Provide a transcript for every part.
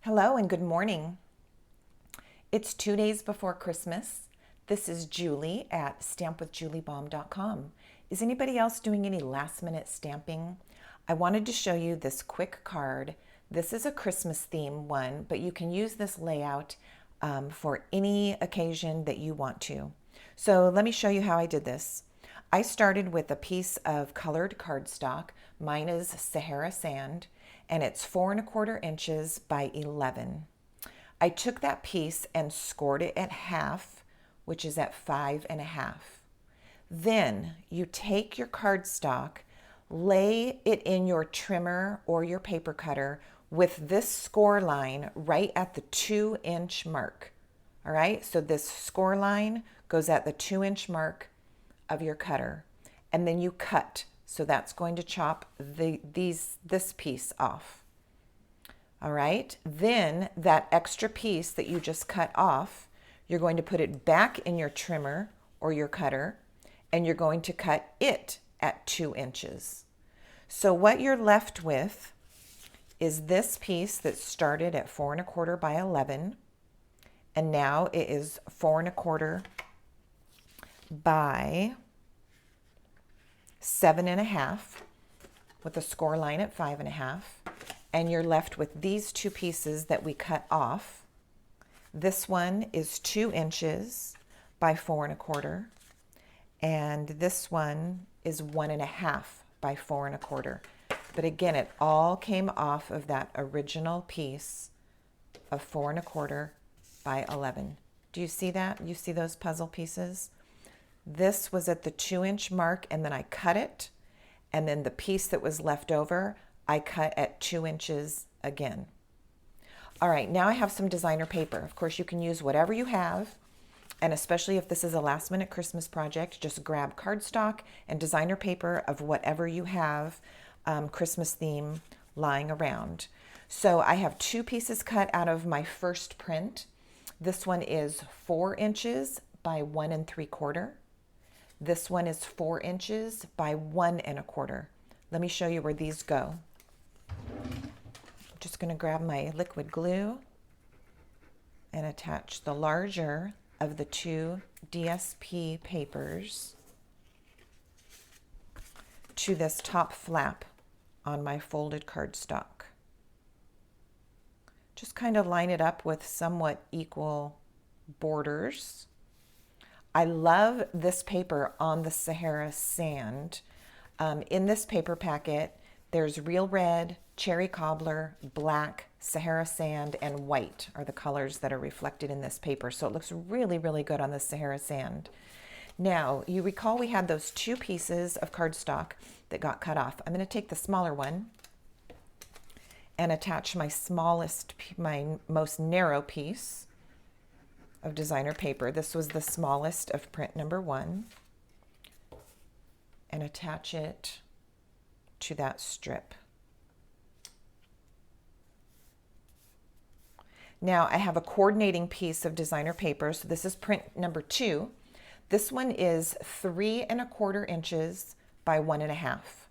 Hello and good morning. It's 2 days before Christmas. This is Julie at stampwithjuliebaum.com. Is anybody else doing any last minute stamping? I wanted to show you this quick card. This is a Christmas theme one, but you can use this layout for any occasion that you want to. So let me show you how I did this. I started with a piece of colored cardstock. Mine is Sahara Sand, and it's 4 1/4 inches by 11. I took that piece and scored it at half, which is at 5 1/2. Then you take your cardstock, lay it in your trimmer or your paper cutter with this score line right at the 2-inch mark. All right, so this score line goes at the 2-inch mark of your cutter, and then you cut. So that's going to chop this piece off. All right, then that extra piece that you just cut off, you're going to put it back in your trimmer or your cutter, and you're going to cut it at 2 inches. So what you're left with is this piece that started at 4 1/4 by 11, and now it is 4 1/4 by 7 1/2 with a score line at 5 1/2, and you're left with these two pieces that we cut off. This one is 2 inches by 4 1/4, and this one is 1 1/2 by 4 1/4. But again, it all came off of that original piece of 4 1/4 by 11. Do you see that? You see those puzzle pieces? This was at the 2-inch mark, and then I cut it, and then the piece that was left over, I cut at 2 inches again. All right, now I have some designer paper. Of course, you can use whatever you have, and especially if this is a last-minute Christmas project, just grab cardstock and designer paper of whatever you have, Christmas theme, lying around. So I have 2 pieces cut out of my first print. This one is 4 inches by 1 3/4. This one is 4 inches by 1 1/4. Let me show you where these go. I'm just going to grab my liquid glue and attach the larger of the 2 DSP papers to this top flap on my folded cardstock. Just kind of line it up with somewhat equal borders. I love this paper on the Sahara Sand. In this paper packet, there's real red, cherry cobbler, black, Sahara Sand, and white are the colors that are reflected in this paper. So it looks really, really good on the Sahara Sand. Now, you recall we had those 2 pieces of cardstock that got cut off. I'm going to take the smaller one and attach my most narrow piece of designer paper. This was the smallest of print number 1, and attach it to that strip. Now I have a coordinating piece of designer paper. So this is print number 2. This one is 3 1/4 inches by 1 1/2.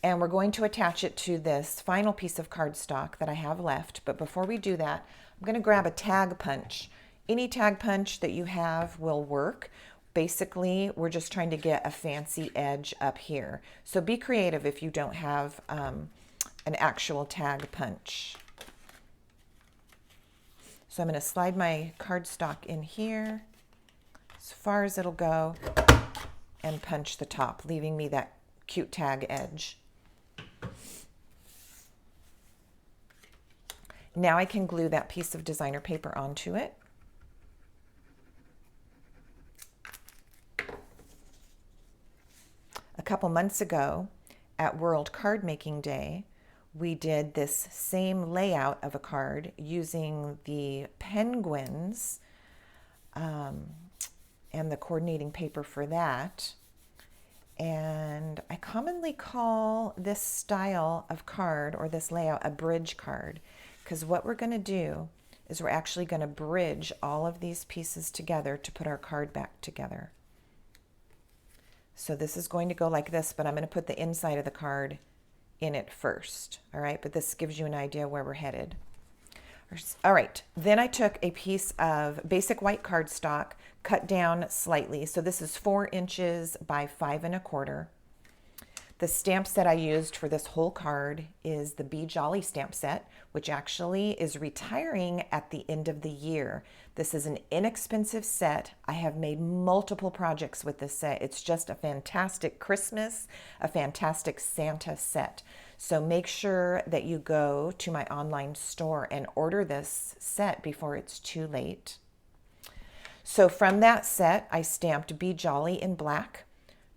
And we're going to attach it to this final piece of cardstock that I have left. But before we do that, I'm going to grab a tag punch. Any tag punch that you have will work. Basically, we're just trying to get a fancy edge up here. So be creative if you don't have an actual tag punch. So I'm going to slide my cardstock in here as far as it'll go and punch the top, leaving me that cute tag edge. Now I can glue that piece of designer paper onto it. A couple months ago at World Card Making Day, we did this same layout of a card using the penguins and the coordinating paper for that. And I commonly call this style of card or this layout a bridge card, because what we're going to do is we're actually going to bridge all of these pieces together to put our card back together. So this is going to go like this, but I'm going to put the inside of the card in it first. All right, but this gives you an idea where we're headed. All right, then I took a piece of basic white cardstock, cut down slightly. So this is 4 inches by 5 1/4. The stamp set I used for this whole card is the Be Jolly stamp set, which actually is retiring at the end of the year. This is an inexpensive set. I have made multiple projects with this set. It's just a fantastic Christmas, a fantastic Santa set. So make sure that you go to my online store and order this set before it's too late. So from that set, I stamped Be Jolly in black,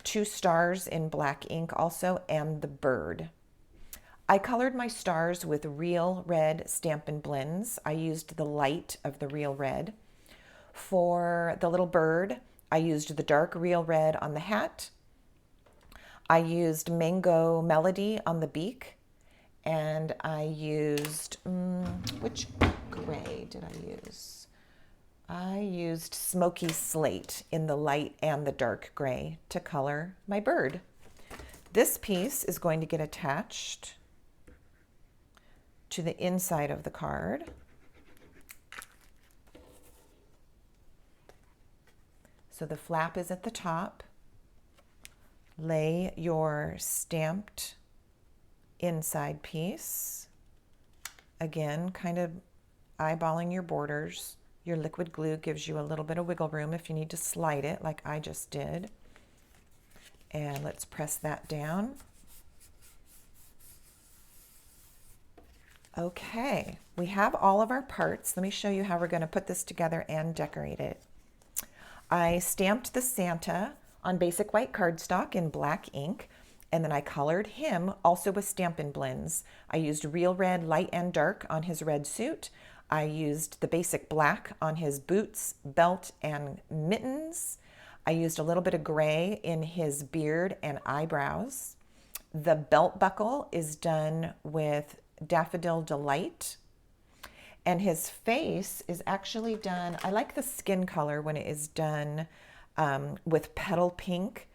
2 stars in black ink also, and the bird. I colored my stars with Real Red Stampin' Blends. I used the light of the Real Red. For the little bird, I used the dark Real Red on the hat. I used Mango Melody on the beak. And I used, which gray did I use? I used Smoky Slate in the light and the dark gray to color my bird. This piece is going to get attached to the inside of the card. So the flap is at the top. Lay your stamped inside piece. Again, kind of eyeballing your borders. Your liquid glue gives you a little bit of wiggle room if you need to slide it like I just did. And let's press that down. Okay, we have all of our parts. Let me show you how we're going to put this together and decorate it. I stamped the Santa on basic white cardstock in black ink, and then I colored him also with Stampin' Blends. I used Real Red light and dark on his red suit. I used the basic black on his boots, belt, and mittens. I used a little bit of gray in his beard and eyebrows. The belt buckle is done with Daffodil Delight. And his face is actually done, I like the skin color when it is done with Petal Pink.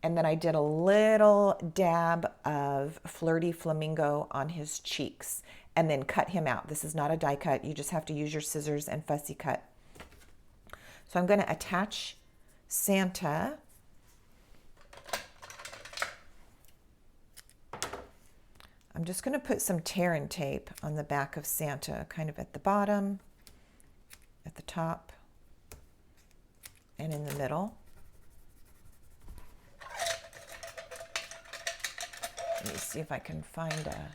And then I did a little dab of Flirty Flamingo on his cheeks and then cut him out. This is not a die cut. You just have to use your scissors and fussy cut. So I'm going to attach Santa. I'm just going to put some tear and tape on the back of Santa, kind of at the bottom, at the top, and in the middle. Let me see if I can find a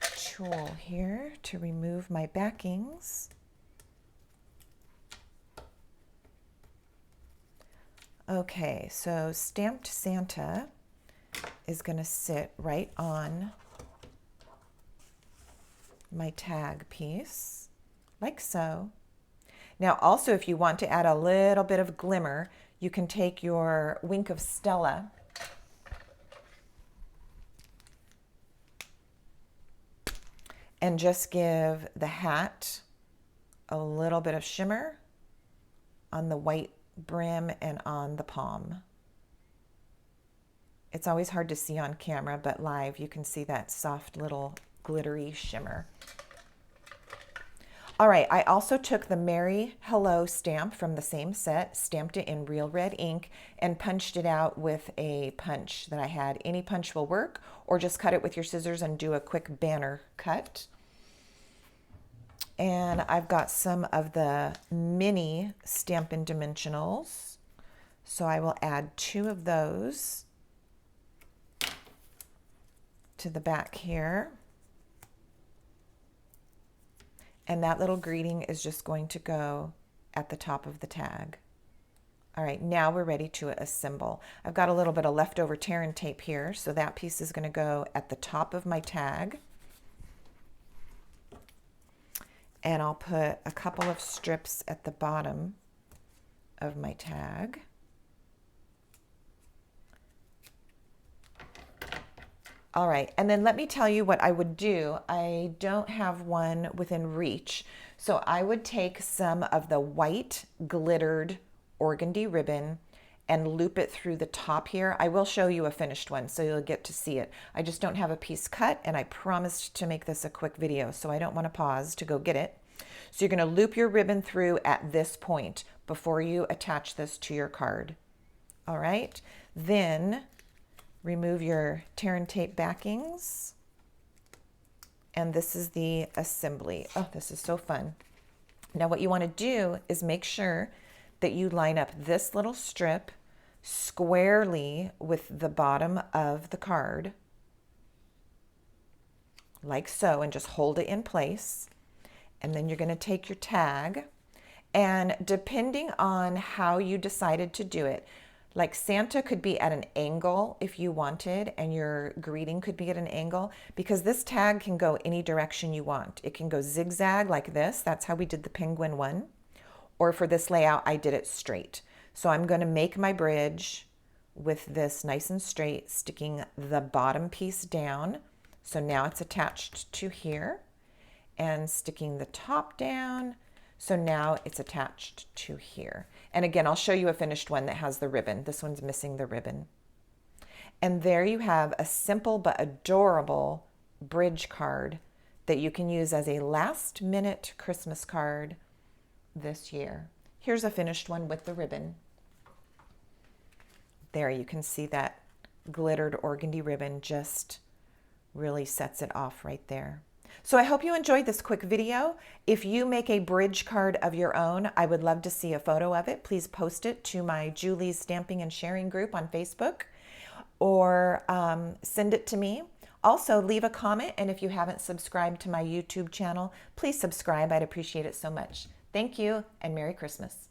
tool here to remove my backings. Okay, so stamped Santa is going to sit right on my tag piece, like so. Now also, if you want to add a little bit of glimmer, you can take your Wink of Stella and just give the hat a little bit of shimmer on the white brim and on the palm. It's always hard to see on camera, but live you can see that soft little glittery shimmer. All right, I also took the Merry Hello stamp from the same set, stamped it in Real Red ink, and punched it out with a punch that I had. Any punch will work, or just cut it with your scissors and do a quick banner cut. And I've got some of the mini Stampin' Dimensionals, so I will add 2 of those to the back here. And that little greeting is just going to go at the top of the tag. All right, now we're ready to assemble. I've got a little bit of leftover tear and tape here, so that piece is going to go at the top of my tag. And I'll put a couple of strips at the bottom of my tag. All right, and then let me tell you what I would do. I don't have one within reach, so I would take some of the white glittered organdy ribbon and loop it through the top here. I will show you a finished one, so you'll get to see it. I just don't have a piece cut, and I promised to make this a quick video, so I don't want to pause to go get it. So you're going to loop your ribbon through at this point before you attach this to your card. All right, then remove your tear and tape backings. And this is the assembly. Oh, this is so fun. Now what you want to do is make sure that you line up this little strip squarely with the bottom of the card, like so, and just hold it in place. And then you're going to take your tag, and depending on how you decided to do it, like Santa could be at an angle if you wanted, and your greeting could be at an angle, because this tag can go any direction you want. It can go zigzag like this. That's how we did the penguin one. Or for this layout, I did it straight. So I'm going to make my bridge with this nice and straight, sticking the bottom piece down. So now it's attached to here, and sticking the top down. So now it's attached to here. And again, I'll show you a finished one that has the ribbon. This one's missing the ribbon. And there you have a simple but adorable bridge card that you can use as a last minute Christmas card this year. Here's a finished one with the ribbon. There you can see that glittered organdy ribbon just really sets it off right there. So I hope you enjoyed this quick video. If you make a bridge card of your own, I would love to see a photo of it. Please post it to my Julie's Stamping and Sharing group on Facebook, or send it to me. Also, leave a comment, and if you haven't subscribed to my YouTube channel, please subscribe. I'd appreciate it so much. Thank you, and Merry Christmas.